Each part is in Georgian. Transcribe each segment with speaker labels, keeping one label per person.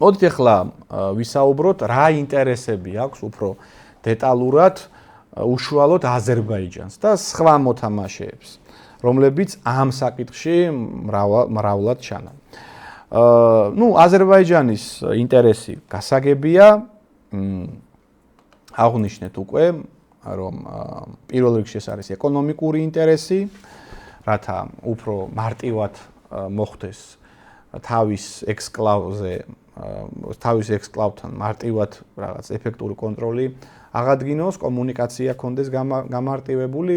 Speaker 1: მოდით ახლა ვისაუბროთ რა ინტერესები აქვს უფრო დეტალურად უშუალოდ აზერბაიჯანს და სხვა მოთამაშეებს, რომლებიც ამ საკითხში მრავლად ჩანან. აზერბაიჯანის ინტერესი გასაგებია, აღვნიშნეთ უკვე, რომ პირველ რიგში ეს არის ეკონომიკური ინტერესი, რათა უფრო მარტივად მოხდეს თავის ექსკლავთან მარტივად რაღაც ეფექტური კონტროლი აღადგინოს, კომუნიკაცია კონდეს გამარტივებული,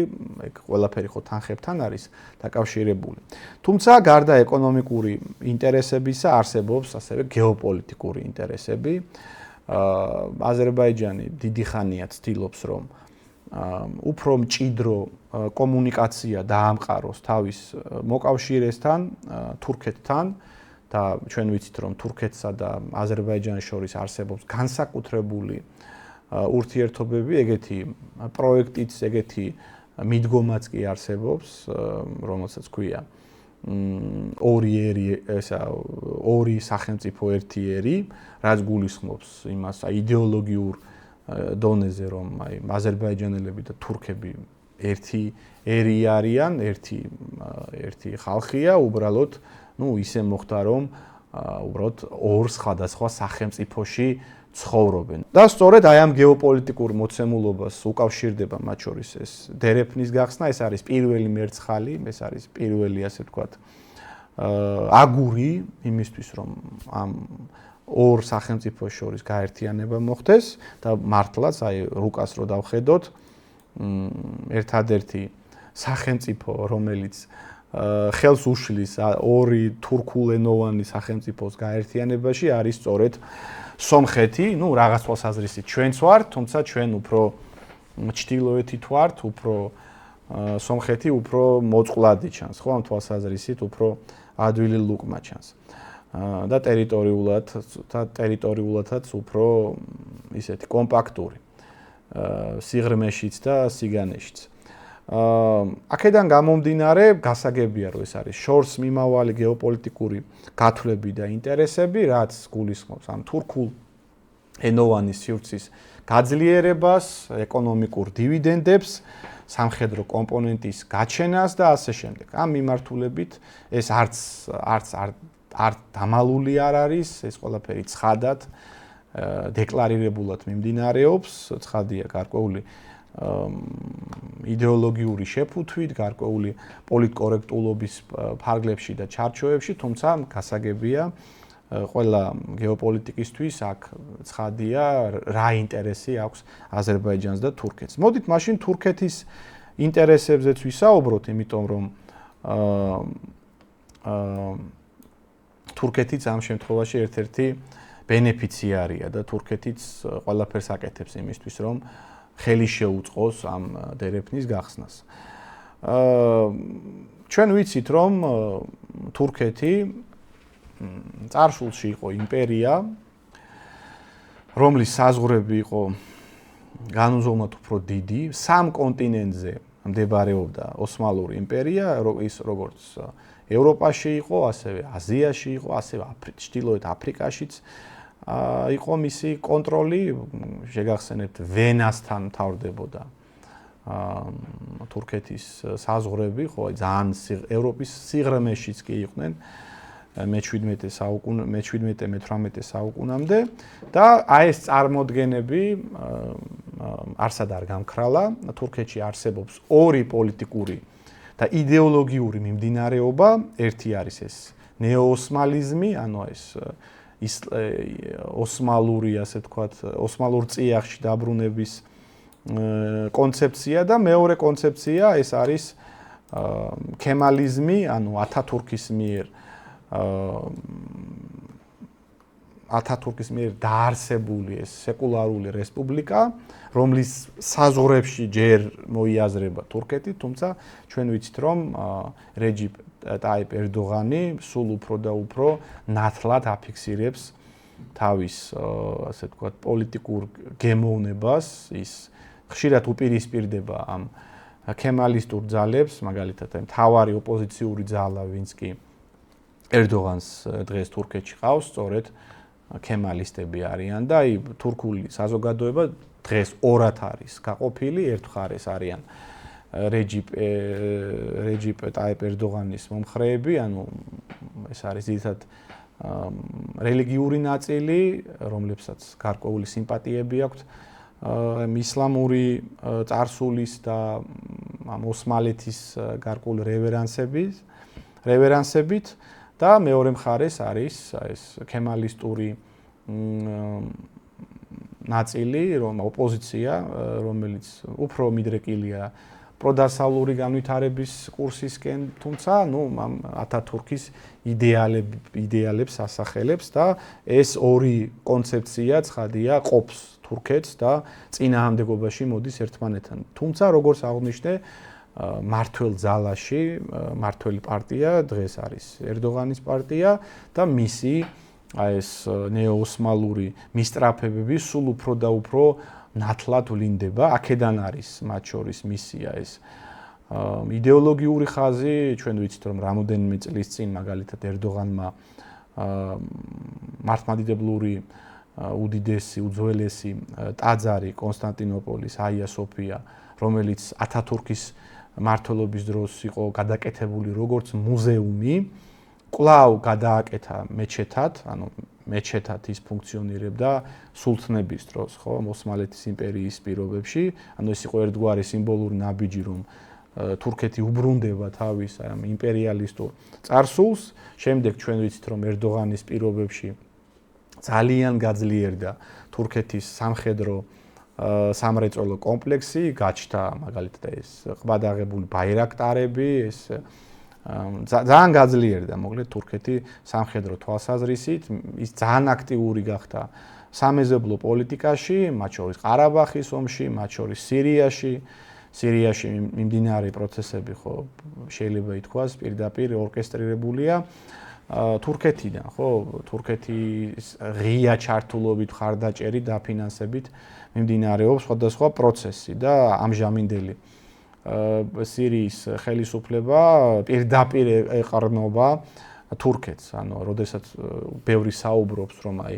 Speaker 1: ეგ ყველაფერი ხო თანხებთან არის დაკავშირებული. თუმცა გარდა ეკონომიკური ინტერესებისა არსებობს ასევე გეოპოლიტიკური ინტერესები. აზერბაიჯანი დიდი ხანია ცდილობს, რომ უფრო მჭიდრო კომუნიკაცია დაამყაროს თავის მოკავშირესთან, თურქეთთან და ჩვენ ვიცით, რომ თურქეთსა და აზერბაიჯანის შორის არსებობს განსაკუთრებული ურთიერთობები, ეგეთი პროექტიც, ეგეთი მიდგომაც კი არსებობს, რომელსაც ქვია ორი სახელმწიფო ერთი ერი, რაც გულისხმობს იმას იდეოლოგიურ დონეზე, რომ აზერბაიჯანელები და თურქები ერთი ერი არიან, ერთი ხალხია, უბრალოდ ისე მოხდა, რომ უბრალოდ ორ სხვადასხვა სახელმწიფოში ცხოვრობენ. და სწორედ აი ამ გეოპოლიტიკურ მოცემულობას უკავშირდება მათ შორის ეს დერეფნის გახსნა, ეს არის პირველი მერცხალი, ეს არის პირველი, ასე ვთქვათ, აგური იმისთვის, რომ ამ ორ სახელმწიფოს შორის გაერთიანება მოხდეს და მართლაც აი რუკას რო დავხედოთ, ერთადერთი სახელმწიფო, რომელიც ხელს უშლის ორი თურქულენოვანი სახელმწიფოს გაერთიანებაში არის სწორედ სომხეთი, რაღაც თვალსაზრისით ჩვენც ვართ, თუმცა ჩვენ უფრო ჩრდილოეთით ვართ, უფრო სომხეთი უფრო მოწყვლადი ჩანს, ხო, ამ თვალსაზრისით უფრო ადვილი ლუკმა ჩანს. და ტერიტორიულადაც უფრო ისეთი კომპაქტური, სიღრმეშიც და სიგანეშიც. აქედან გამომდინარე, გასაგებია, რომ ეს არის შორს მიმავალი გეოპოლიტიკური გათვლები და ინტერესები, რაც გულისხმობს ამ თურქულ ენოვანი სივრცის გაძლიერებას, ეკონომიკურ დივიდენდებს, სამხედრო კომპონენტის გაჩენას და ასე შემდეგ. ამ მიმართულებით ეს არც დამალული არ არის, ეს ყველაფერი ცხადად დეკლარირებულად მიმდინარეობს, ცხადია გარკვეული იდეოლოგიური შეფუთვით, გარკვეული პოლიტკორექტულობის ფარგლებში და ჩარჩოებში, თუმცა გასაგებია, ყველა გეოპოლიტიკისთვის აქ ცხადია, რა ინტერესი აქვს აზერბაიჯანს და თურქეთს. მოდით მაშინ თურქეთის ინტერესებზეც ვისაუბროთ, იმიტომ რომ თურქეთიც ამ შემთხვევაში ერთ-ერთი ბენეფიციარია და თურქეთიც ყველაფერს აკეთებს იმისთვის, რომ ხელი შეუწყოს ამ დერეფნის გახსნას. ჩვენ ვიცით, რომ თურქეთი წარსულში იყო იმპერია, რომლის საზღვრები იყო განუზომოდ უფრო დიდი, სამ კონტინენტზე მდებარეობდა ოსმალური იმპერია, ის როგორც ევროპაში იყო, ასევე აზიაში იყო, ასევე ჩრდილოეთ აფრიკაშიც იყო მისი კონტროლი, შეგახსენებთ, ვენასთან მთავრდებოდა თურქეთის საზღვრები, ხო, ძალიან ევროპის სიღრმეშიც კი იყვნენ მე-17-18 საუკუნამდე და აი ეს წარმოდგენები არსად არ გამქრალა. თურქეთში არსებობს ორი პოლიტიკური და იდეოლოგიური მიმდინარეობა, ერთი არის ეს ნეოოსმალიზმი, ანუ ეს ოსმალური, ასე ვთქვათ, ოსმალურ წიაღში დაბრუნების კონცეფცია და მეორე კონცეფცია ეს არის ქემალიზმი, ანუ ათათურქის მიერ დაარსებული ეს სეკულარული რესპუბლიკა, რომლის საზღვრებში ჯერ მოიაზრება თურქეთი, თუმცა ჩვენ ვიცით, რომ რეჯიპ ტაიპ ერდოღანი სულ უფრო და უფრო ნათლად აფიქსირებს თავის, ასე ვთქვათ, პოლიტიკურ გემოვნებას, ის ხშირად უპირისპირდება ამ ქემალისტურ ძალებს, მაგალითად, მთავარი ოპოზიციური ძალა, ვინც კი ერდოღანს დღეს თურქეთში ყავს, სწორედ ქემალისტები არიან და აი თურქული საზოგადოება დღეს ორად არის გაყოფილი, ერთ მხარეს არიან რეჯიპ ტაიპ ერდოღანის მომხრეები, ანუ ეს არის ძირითადად რელიგიური ნაწილი, რომლებსაც გარკვეული სიმპათიები აქვთ ისლამური წარსულის და ოსმალეთის გარკვეული რევერანსებით და მეორე მხარეს არის ეს ქემალისტური ნაწილი, ოპოზიცია, რომელიც უფრო მიდრეკილია პროდასალური განვითარების კურსისკენ, თუმცა, ათათურქის იდეალებს ასახელებს და ეს ორი კონცეფცია ცხადია ყოფს თურქეთს და წინააღმდეგობაში მოდის ერთმანეთთან. თუმცა, როგორც აღნიშნე, მართველ ძალაში, მართველი პარტია დღეს არის ერდოღანის პარტია და მისი ეს ნეოოსმალური მისტრაფებები სულ უფრო და უფრო ნათლად ვლინდება. აქედან არის მათ შორის მისია ეს იდეოლოგიური ხაზი, ჩვენ ვიცით რომ რამოდენიმე წლის წინ მაგალითად ერდოღანმა მართლმადიდებლური უდიდესი, უძველესი ტაძარი კონსტანტინოპოლის აია სოფია, რომელიც ათათურქის მმართველობის დროს იყო გადაკეთებული როგორც მუზეუმი, კვლავ გადააკეთა მეჩეთად, ანუ მეჩეთად ის ფუნქციონირებდა სულთნების დროს, ხო, ოსმალეთის იმპერიის პირობებში, ანუ ეს იყო ერთგვარი სიმბოლური ნაბიჯი, რომ თურქეთი უბრუნდება თავის ამ იმპერიალისტურ წარსულს. შემდეგ ჩვენ ვიცით, რომ ერდოღანის პირობებში ძალიან გაძლიერდა თურქეთის სამხედრო სამრეწველო კომპლექსი, გაჩნდა მაგალითად ეს ყბადაღებული ბაირაქტარები, ეს ძალიან გაძლიერდა მოკლედ თურქეთი სამხედრო თვალსაზრისით, ის ძალიან აქტიური გახდა სამეზობლო პოლიტიკაში, მათ შორის ყარაბახის ომში, მათ შორის სირიაში მიმდინარე პროცესები ხო შეიძლება ითქვას პირდაპირ ორკესტრირებულია თურქეთიდან, ხო, თურქეთის ღია ჩართულობით, ხარდაჭერით, დაფინანსებით მიმდინარეობს სხვადასხვა პროცესი და ამჟამინდელი სირიის ხელისუფლება პირდაპირ ეყრდნობა თურქეთს, ანუ როდესაც ბევრი საუბრობს, რომ აი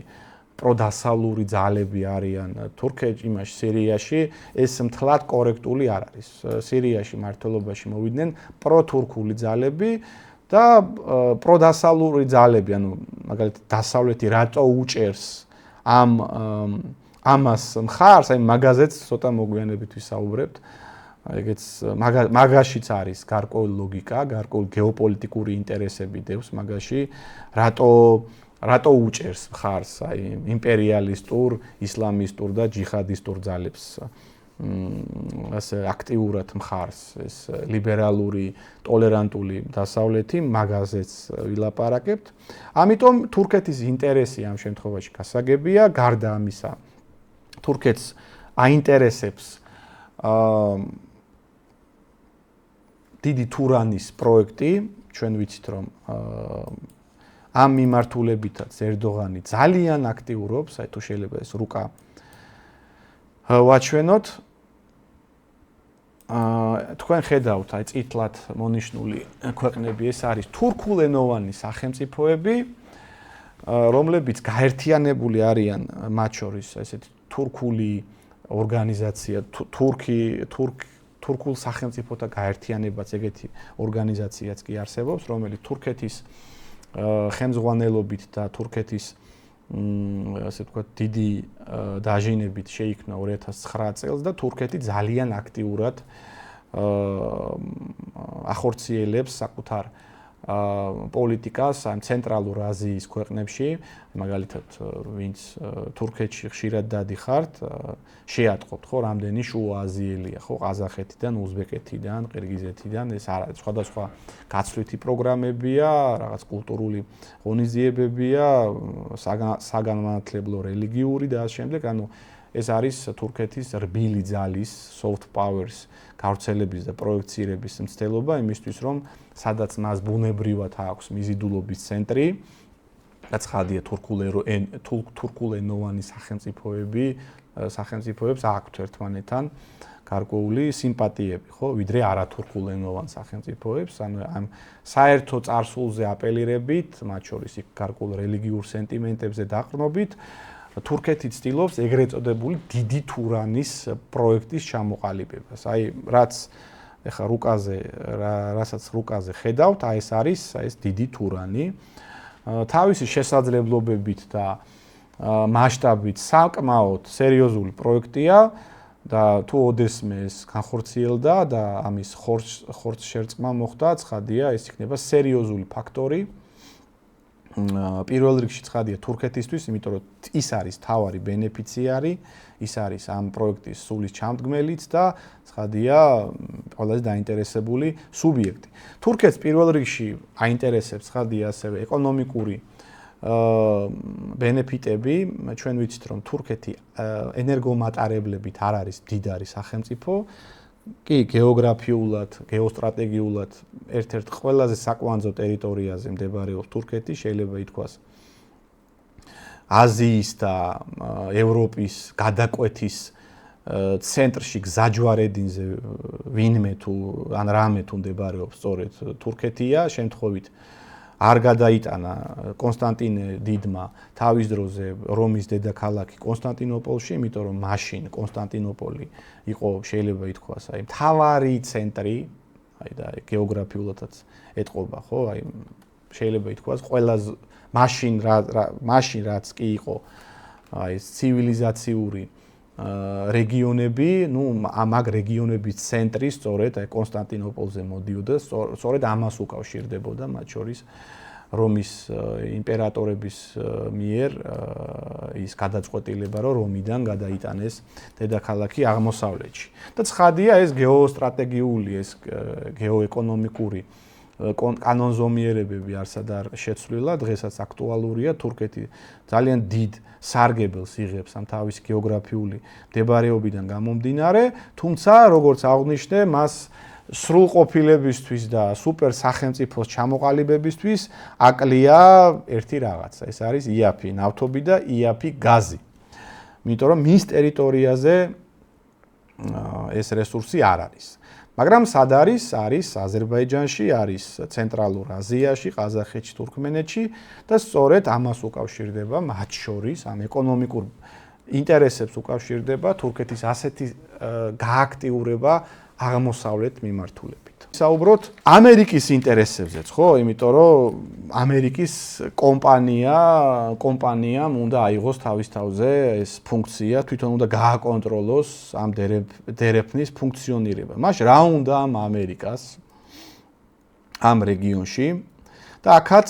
Speaker 1: პროდასალური ძალები არიან თურქეთში, იმაში სირიაში, ეს მთლად კორექტული არ არის. სირიაში მართლობაში მოვიდნენ პროთურქული ძალები და პროდასალური ძალები, ანუ მაგალითად დასავლეთი რატო უჭერს ამას მხარს, აი მაგაზეც ცოტა მოგვიანებით ვისაუბრებთ. ეგეც მაგაშიც არის გარკვეული ლოგიკა, გარკვეული გეოპოლიტიკური ინტერესები დევს მაგაში, რატო უჭერს მხარს აი იმპერიალისტურ, ისლამისტურ და ჯიჰადისტურ ძალებს ასე აქტიურად მხარს ეს ლიბერალური, ტოლერანტული დასავლეთი მაგაზეც ვილაპარაკებთ. ამიტომ თურქეთის ინტერესი ამ შემთხვევაში გასაგებია, გარდა ამისა თურქეთს აინტერესებს დიდი თურანის პროექტი, ჩვენ ვიცით რომ ამ მიმართულებითაც ერდოღანი ძალიან აქტიურობს, აი თუ შეიძლება ეს რუკა ვაჩვენოთ. თქვენ ხედავთ, აი წითლად მონიშნული ქვეყნები, ეს არის თურქულენოვანი სახელმწიფოები, რომლებიც გაერთიანებული არიან მათ შორის ესეთი თურქული ორგანიზაცია, თურქულ სახელმწიფოთა გაერთიანებაც ეგეთი ორგანიზაციაც კი არსებობს, რომელიც თურქეთის ხელმძღვანელობით და თურქეთის ასე ვთქვათ დიდი დაჟინებით შეიქმნა 2009 წელს და თურქეთი ძალიან აქტიურად ახორციელებს საკუთარ პოლიტიკას ამ ცენტრალურ აზიის ქვეყნებში, მაგალითად, ვინც თურქეთში ხშირად დადიხართ, შეატყობთ, ხო, რამდენი შუა აზიელია, ხო, ყაზახეთიდან, უზბეკეთიდან, ყირგიზეთიდან, ეს სხვადასხვა გაცვლითი პროგრამებია, რაღაც კულტურული ღონისძიებებია, საგანმანათლებლო, რელიგიური და ამ შემდეგ, ანუ ეს არის თურქეთის რბილი ძალის, soft powers გავრცელების და პროექცირების მცდელობა იმისთვის, რომ სადაც მას ბუნებრივად აქვს მიზიდულობის ცენტრი, რაც ხადია თურქულენოვანი სახელმწიფოებს აქვთ ერთმანეთთან გარკვეული სიმპათიები, ხო, ვიდრე არათურქულენოვან სახელმწიფოებს, ანუ ამ საერთო წარსულზე აპელირებით, მათ შორის იქ გარკვეულ რელიგიურ სენტიმენტებზე დაყრდნობით, თურქეთი ცდილობს ეგრეთ წოდებული დიდი თურანის პროექტის ჩამოყალიბებას. აი, რასაც რუკაზე ხედავთ, აი ეს არის ეს დიდი თურანი. თავისი შესაძლებლობებით და მასშტაბით საკმაოდ სერიოზული პროექტია და თუ ოდესმე ეს განხორციელდა და ამის ხორცშერწყმა მოხდა, ცხადია, ეს იქნება სერიოზული ფაქტორი. პირველ რიგში ცხადია თურქეთისთვის, იმიტომ რომ ის არის თავარი ბენეფიციარი, ის არის ამ პროექტის სულის ჩამდგმელიც და ცხადია ყველაზე დაინტერესებული სუბიექტი. თურქეთს პირველ რიგში აინტერესებს ცხადია ასევე ეკონომიკური ბენეფიტები. ჩვენ ვიცით რომ თურქეთი ენერგომატარებლებით არ არის მდიდარი სახელმწიფო. კი, გეოგრაფიულად, გეოსტრატეგიულად ერთ-ერთ ყველაზე საკვანძო ტერიტორიაზე მდებარეობს თურქეთი, შეიძლება ითქვას აზიის და ევროპის გადაკვეთის ცენტრში გზაჯვარედინზე ვინმე თუ ან რამე თუ მდებარეობს სწორედ თურქეთია, შემთხვევით არ გადაიტანა კონსტანტინე დიდმა თავის დროზე რომის დედაქალაქი კონსტანტინოპოლში, იმიტომ რომ მაშინ კონსტანტინოპოლი იყო შეიძლება ითქვას აი მთავარი ცენტრი, აი და გეოგრაფიულადაც ეტყობა, ხო? აი შეიძლება ითქვას ყველაზე მაშინ რაც კი იყო აი ცივილიზაციური რეგიონები, ნუ ამ რეგიონების ცენტრი სწორედ აი კონსტანტინოპოლზე მოდიოდა, სწორედ ამას უკავშირდებოდა მათ შორის რომის იმპერატორების მიერ ის გადაწყვეტილება, რომ რომიდან გადაიტანეს დედაქალაქი აღმოსავლეთში. და ცხადია ეს გეოსტრატეგიული, ეს გეოეკონომიკური კანონზომიერებები არსად არ შეცვლილა, დღესაც აქტუალურია. თურქეთი ძალიან დიდ სარგებელს იღებს ამ თავის გეოგრაფიული მდებარეობიდან გამომდინარე, თუმცა როგორც აღვნიშნე, მას სრულყოფილებისთვის და სუპერ სახელმწიფოს ჩამოყალიბებისთვის აკლია ერთი რაღაცა, ეს არის იაფი ნავთობი და იაფი გაზი. იმიტომ რომ მის ტერიტორიაზე ეს რესურსი არ არის. მაგრამ სად არის? არის აზერბაიჯანში, არის ცენტრალურ აზიაში, ყაზახეთში, თურქმენეთში და სწორედ ამას უკავშირდება მათ შორის, ამ ეკონომიკურ ინტერესებს უკავშირდება თურქეთის ასეთი გააქტიურება აღმოსავლეთ მიმართულებით. საუბრობთ ამერიკის ინტერესებზეც, ხო? იმიტომ რომ ამერიკის კომპანიამ უნდა აიღოს თავის თავზე ეს ფუნქცია, თვითონ უნდა გააკონტროლოს ამ დერეფნის ფუნქციონირება. მაშინ რა უნდა ამ ამერიკას ამ რეგიონში და აქაც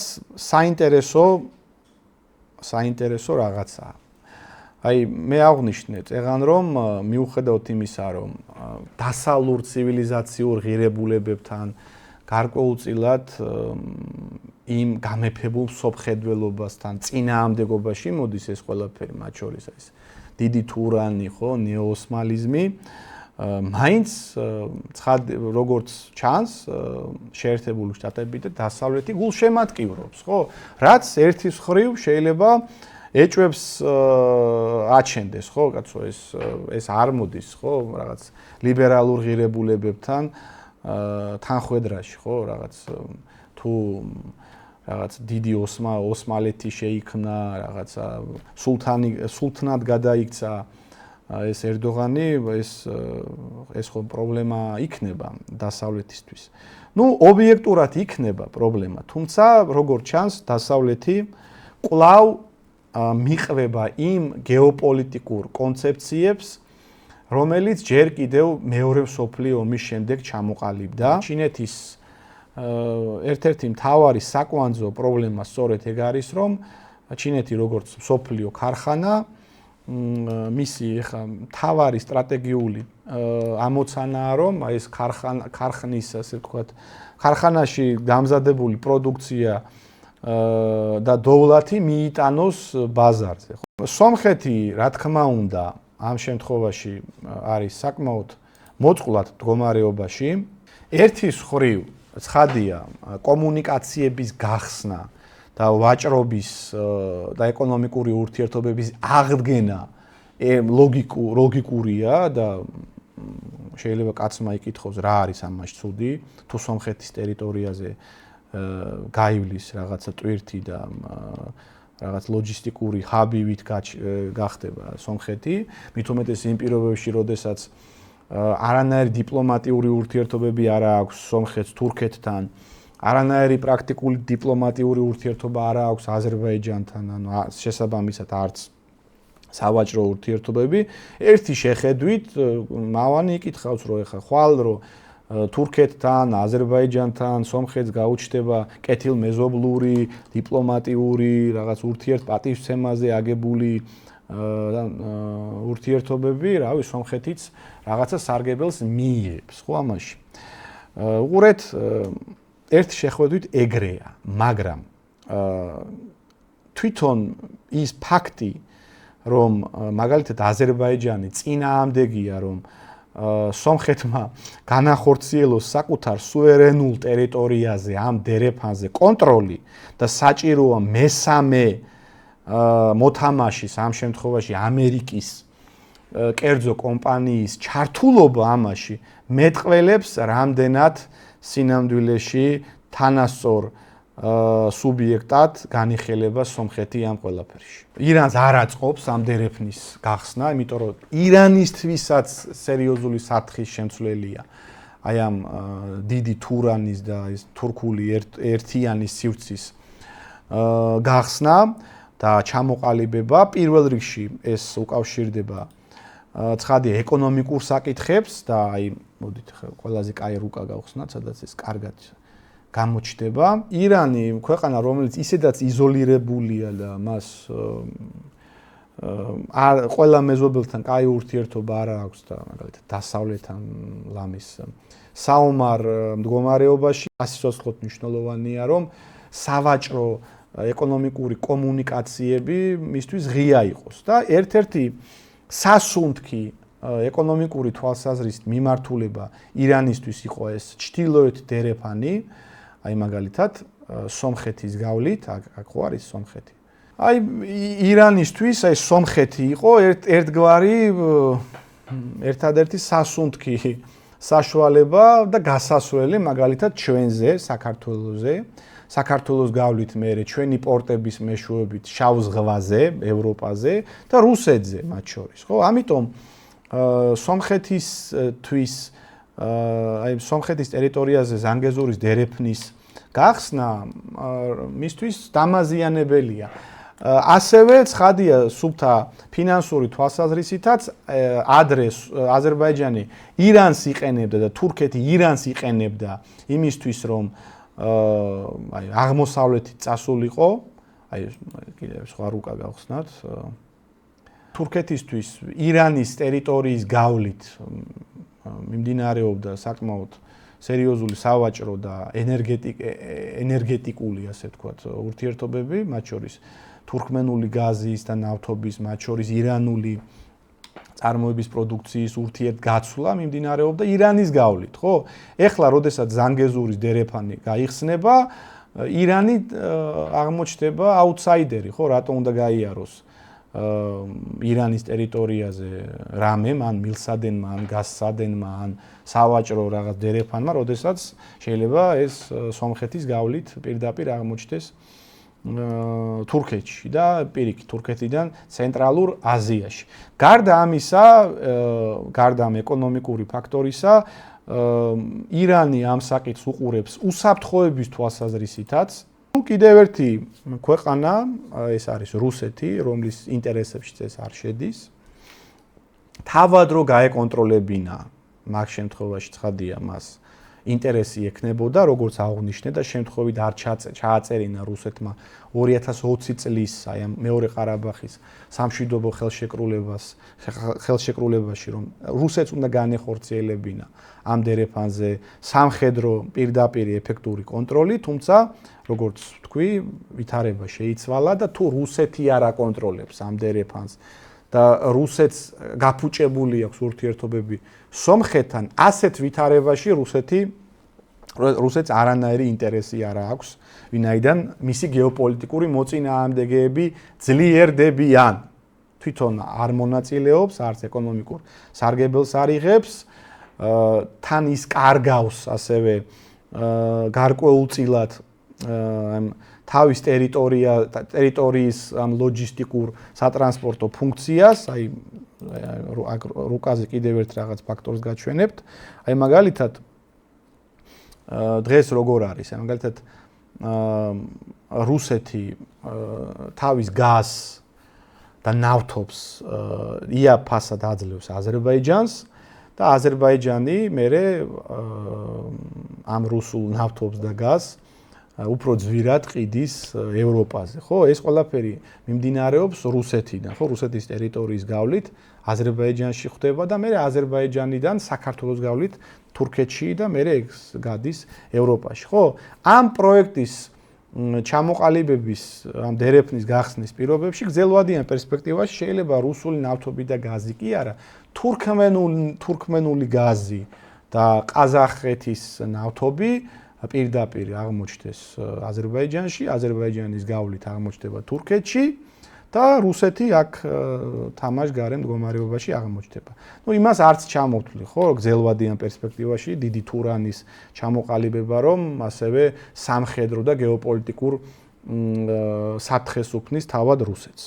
Speaker 1: საინტერესო რაღაცაა. აი მე აღვნიშნე წეგან რომ მიუხედავად იმისა რომ დასავლურ ცივილიზაციურ ღირებულებებთან გარკვეულწილად იმ გამეფებულ სოფხედველობასთან წინააღმდეგობაში მოდის ეს ყველაფერი, მათ შორის ეს დიდი თურანი, ხო, ნეოოსმალიზმი, მაინც როგორც ჩანს შეერთებული შტატები და დასავლეთი გულშემატკივრობს, ხო? რაც ერთის მხრივ შეიძლება ეჭვებს აჩენდეს, ხო, კაცო, ეს არ მოდის, ხო, რაღაც ლიბერალურ ღირებულებებთან თანხვედრაში, ხო, რაღაც თუ რაღაც დიდი ოსმალეთი შეიქმნა, რაღაცა სულთნად გადაიქცა ეს ერდოღანი, ეს ხო პრობლემა იქნება დასავლეთისთვის. ნუ ობიექტურად იქნება პრობლემა, თუმცა როგორც ჩანს, დასავლეთი კვლავ მიყვება იმ გეოპოლიტიკურ კონცეფციებს, რომელიც ჯერ კიდევ მეორე მსოფლიო ომის შემდეგ ჩამოყალიბდა. ჩინეთის ერთ-ერთი მთავარი საკვანძო პრობლემა სწორედ ეგ არის, რომ ჩინეთი როგორც მსოფლიო ქარხანა, მისი ხა მთავარი სტრატეგიული ამოცანაა, რომ ეს ქარხნის, ასე ვთქვათ, ქარხანაში დამზადებული პროდუქცია და დოვლათი მიიტანოს ბაზარზე. სომხეთი, რა თქმა უნდა, ამ შემთხვევაში არის საკმაოდ მოწყვლად მდგომარეობაში. ერთის მხრივ ცხადია კომუნიკაციების გახსნა და ვაჭრობის და ეკონომიკური ურთიერთობების აღდგენა ლოგიკურია და შეიძლება კაცმა იკითხოს რა არის ამაში ცუდი თუ სომხეთის ტერიტორიაზე გაივლის რაღაცა ტვირთი და რაღაც ლოჯისტიკური ჰაბივით გახდება სომხეთი მით უმეტეს იმ პირობებში როდესაც არანაირი დიპლომატიური ურთიერთობები არ აქვს სომხეთს თურქეთთან არანაირი პრაქტიკული დიპლომატიური ურთიერთობა არ აქვს აზერბაიჯანთან ანუ შესაბამისად არც სავაჭრო ურთიერთობები ერთი შეხედვით მავანი იკითხავს რომ ეხა ხვალ რომ თურქეთთან, აზერბაიჯანთან, სომხეთს გაუჩნდება კეთილმეზობლური, დიპლომატიური, რაღაც ურთიერთპატივცემაზე აგებული ურთიერთობები, რავი, სომხეთიც რაღაცა სარგებელს მიიღებს, ხო ამაში. უყურეთ, ერთ შეხედვით ეგრეა, მაგრამ თვითონ ის ფაქტი, რომ მაგალითად აზერბაიჯანი წინააღმდეგია, რომ სომხეთმა განახორციელოს საკუთარ სუვერენულ ტერიტორიაზე ამ დერეფანზე კონტროლი და საჭიროა მესამე მოთამაშის ამ შემთხვევაში ამერიკის კერძო კომპანიის ჩართულობა ამაში მეტყველებს რამდენად სინამდვილეში თანასწორ სუბიექტად განიხილება სომხეთი ამ ყველაფერში. ირანს არ აწყობს ამ დერეფნის გახსნა, იმიტომ რომ ირანისთვისაც სერიოზული საფრთხის შემცვლელია. აი ამ დიდი თურანის და ეს თურქული ერთიანი სივრცის გახსნა და ჩამოყალიბება პირველ რიგში ეს უკავშირდება ცხადია ეკონომიკურ საკითხებს და აი მოდით ყველაზე კაი რუკა გავხსნათ, სადაც ეს კარგად გამოჩნდება. ირანი ქვეყანა, რომელიც ისედაც იზოლირებულია და მას ყველა მეზობელთან კაი ურთიერთობა არ აქვს და მაგალითად დასავლეთთან ლამის საომარ მდგომარეობაში ასიცოცხლოდ მნიშვნელოვანია, რომ სავაჭრო ეკონომიკური კომუნიკაციები მისთვის ღია იყოს და ერთ-ერთი სასუნთქი ეკონომიკური თვალსაზრისით მიმართულება ირანისთვის იყო ეს ჩtildeოეთ დერეფანი აი მაგალითად სომხეთის გავლით აქ ხო არის სომხეთი აი ირანისთვის აი სომხეთი იყო ერთგვარი ერთადერთი სასუნთქი საშუალება და გასასვლელი მაგალითად ჩვენზე საქართველოს გავლით მე ჩვენი პორტების მეშვეობით შავ ზღვაზე ევროპაზე და რუსეთზე მათ შორის ხო ამიტომ სომხეთისთვის აი სომხეთის ტერიტორიაზე ზანგეზურის დერეფნის გახსნა მისთვის დამაზიანებელია. ასევე ცხადია სუფთა ფინანსური თვალსაზრისითაც ადრე აზერბაიჯანი ირანს იყენებდა და თურქეთი ირანს იყენებდა იმისთვის რომ აი აღმოსავლეთით წასულიყო აი კიდევ სხვა რუკა გავხსნათ თურქეთისთვის ირანის ტერიტორიის გავლით მიმდინარეობდა საკმაოდ სერიოზული სავაჭრო და ენერგეტიკული ასე ვთქვათ ურთიერთობები, მათ შორის თურქმენული გაზის და ნავთობის, მათ შორის ირანული წარმოების პროდუქციის ურთიერთგაცვლა მიმდინარეობდა ირანის გავლით, ხო? ეხლა როდესაც ზანგეზურის დერეფანი გაიხსნება, ირანი აღმოჩნდება აუთსაიდერი, ხო? რატომ უნდა გაიაროს ირანის ტერიტორიაზე რამე, ან მილსადენმა, ან გაზსადენმა, ან სავაჭრო რაღაც დერეფანმა, როდესაც შეიძლება ეს სომხეთის გავლით პირდაპირ აღმოჩნდეს თურქეთში და პირიქით თურქეთიდან ცენტრალურ აზიაში. გარდა ამისა, გარდა ამ ეკონომიკური ფაქტორისა, ირანი ამ საკითხს უყურებს უსაფრთხოების თვალსაზრისითაც. კიდევ ერთი ქვეყანა, ეს არის რუსეთი, რომლის ინტერესებში ეს არ შედის. თავად რო გაეკონტროლებინა, მაგ შემთხვევაში ცხადია მას ინტერესი ექნებოდა, როგორც აღნიშნე და შემთხვევით არ ჩააწერინა რუსეთმა 2020 წლის აი ამ მეორე ყარაბაღის სამშვიდობო ხელშეკრულებაში, რომ რუსეთს უნდა განეხორციელებინა ამ დერეფანზე სამხედრო პირდაპირ ეფექტური კონტროლი, თუმცა როგორც თქვი, ვითარება შეიცვალა და თუ რუსეთი არ აკონტროლებს ამ დერეფანს და რუსეთს გაფუჭებული აქვს ურთიერთობები სომხეთთან, ასეთ ვითარებაში რუსეთი რუსეთს არანაირი ინტერესი არ აქვს, ვინაიდან მისი გეოპოლიტიკური მოწინააღმდეგეები ძლიერდებიან. თვითონ არ მონაწილეობს, არც ეკონომიკურ სარგებელს არ იღებს, თან ის კარგავს ასევე გარკვეულწილად თავის ტერიტორიის ამ ლოჯისტიკურ სატრანსპორტო ფუნქციას, აი რუკაზე კიდევ ერთ რაღაც ფაქტორს გაჩვენებთ. აი მაგალითად დღეს როგორ არის? აი მაგალითად რუსეთი თავის გაზს და ნავთობს იაფასად აძლევს აზერბაიჯანს და აზერბაიჯანი მერე ამ რუსულ ნავთობს და გაზს უფრო ძვირად ყიდის ევროპაზე, ხო? ეს ყველაფერი მიმდინარეობს რუსეთიდან, ხო? რუსეთის ტერიტორიის გავლით აზერბაიჯანში ხდება და მერე აზერბაიჯანიდან საქართველოს გავლით თურქეთში და მერე გადის ევროპაში, ხო? ამ პროექტის ჩამოყალიბების, ამ დერეფნის გახსნის პირობებში გრძელვადიან პერსპექტივაში შეიძლება რუსული ნავთობი და გაზი კი არა, თურქმენული გაზი და ყაზახეთის ნავთობი პირდაპირ აღმოჩნდეს აზერბაიჯანში, აზერბაიჯანის გავლით აღმოჩნდება თურქეთში და რუსეთი აქ თამაშგარე მდგომარეობაში აღმოჩნდება. ნუ იმას არც ჩამოვთვლი, ხო, გრძელვადიან პერსპექტივაში დიდი თურანის ჩამოყალიბება, რომ ასევე სამხედრო და გეოპოლიტიკურ სათხეს უქმნის თავად რუსეთს.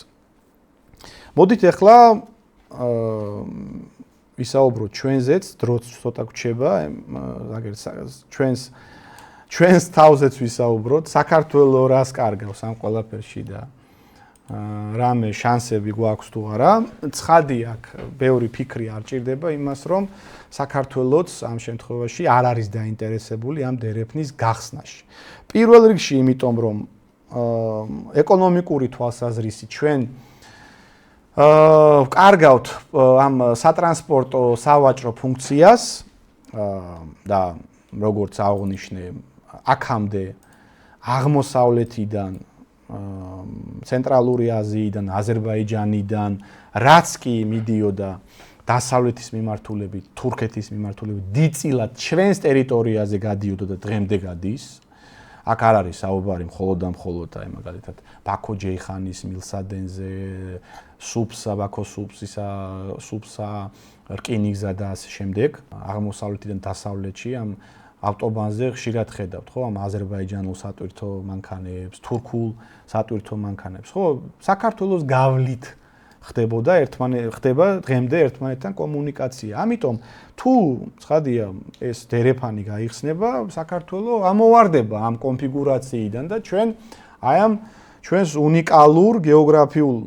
Speaker 1: მოდით ახლა ვისაუბროთ ჩვენზეც, დროც ცოტა გვჩება, ჩვენს თავზეც ვისაუბროთ, საქართველოს რას კარგავს ამ ყველაფერში და რამე შანსები გვაქვს თუ არა. ცხადი აქ ბევრი ფიქრი არ ჭირდება იმას, რომ საქართველოს ამ შემთხვევაში არ არის დაინტერესებული ამ დერეფნის გახსნაში. პირველ რიგში იმიტომ, რომ ეკონომიკური თვალსაზრისით ჩვენ კარგავთ ამ სატრანსპორტო სავაჭრო ფუნქციას და როგორც აღნიშნე აქამდე აღმოსავლეთიდან ცენტრალური აზიიდან, აზერბაიჯანიდან, რაც კი მიდიოდა დასავლეთის მიმართულებით, თურქეთის მიმართულებით, დიდწილად ჩვენს ტერიტორიაზე გადიოდა და დღემდე გადის. აქ არ არის საუბარი მხოლოდ და მხოლოდ აი მაგალითად ბაქო-ჯეიხანის მილსადენზე, სუფსა, ბაქო-სუფსისა, სუფსა, რკინიგზა და ასე შემდეგ. აღმოსავლეთიდან დასავლეთში ამ ავტობანზე ხშირად ხედავთ, ხო, ამ აზერბაიჯანულ სატვირთო მანქანებს, თურქულ სატვირთო მანქანებს, ხო, საქართველოს გავლით ხდება დღემდე ერთმანეთთან კომუნიკაცია. ამიტომ თუ ცხადია ეს დერეფანი გაიხსნება, საქართველოს ამოვარდება ამ კონფიგურაციიდან და ჩვენ აი ამ ჩვენს უნიკალურ გეოგრაფიულ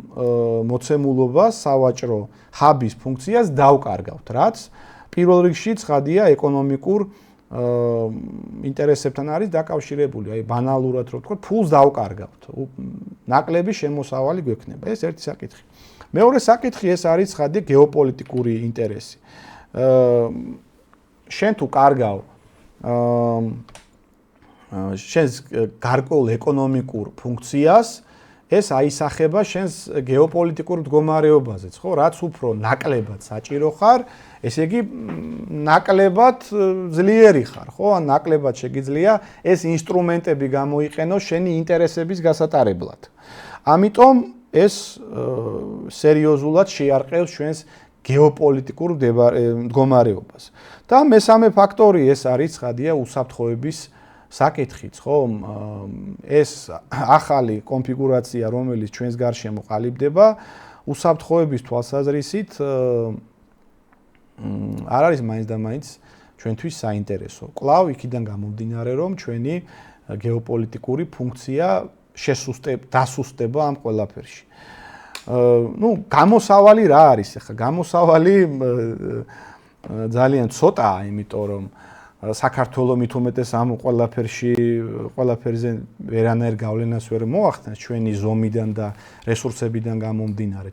Speaker 1: მოცემულობას, სავაჭრო ჰაბის ფუნქციას დავკარგავთ, რაც პირველ რიგში ცხადია ეკონომიკურ ინტერესებთან არის დაკავშირებული, აი ბანალურად რო ვთქვა, ფულს დავკარგავთ. ნაკლები შემოსავალი გვექნება. ეს ერთი საკითხი. მეორე საკითხი ეს არის ცხადია გეოპოლიტიკური ინტერესი. შენ თუ კარგავ შენს გარკვეულ ეკონომიკურ ფუნქციას, ეს აისახება შენს გეოპოლიტიკურ მდგომარეობაზეც, ხო? რაც უფრო ნაკლებად საჭირო ხარ, ესე იგი ნაკლებად ძლიერი ხარ, ხო? ან ნაკლებად შეგიძლია ეს ინსტრუმენტები გამოიყენო შენი ინტერესების გასატარებლად. ამიტომ ეს სერიოზულად შეარყევს ჩვენს გეოპოლიტიკურ მდგომარეობას. და მესამე ფაქტორი ეს არის ცხადია უსაფრთხოების საკითხიც, ხო? ეს ახალი კონფიგურაცია, რომელიც ჩვენს გარშემო ყალიბდება, უსაფრთხოების თვალსაზრისით არ არის მაინც და მაინც ჩვენთვის საინტერესო. კვლავ იქიდან გამომდინარე, რომ ჩვენი გეოპოლიტიკური ფუნქცია დასუსტება ამ ყველაფერში. ნუ გამოსავალი რა არის ახლა? გამოსავალი ძალიან ცოტაა, იმიტომ რომ საქართველოს მით უმეტეს ამ ყველაფერზე ვერანაირ გავლენას ვერ მოახდენს ჩვენი ზომიდან და რესურსებიდან გამომდინარე.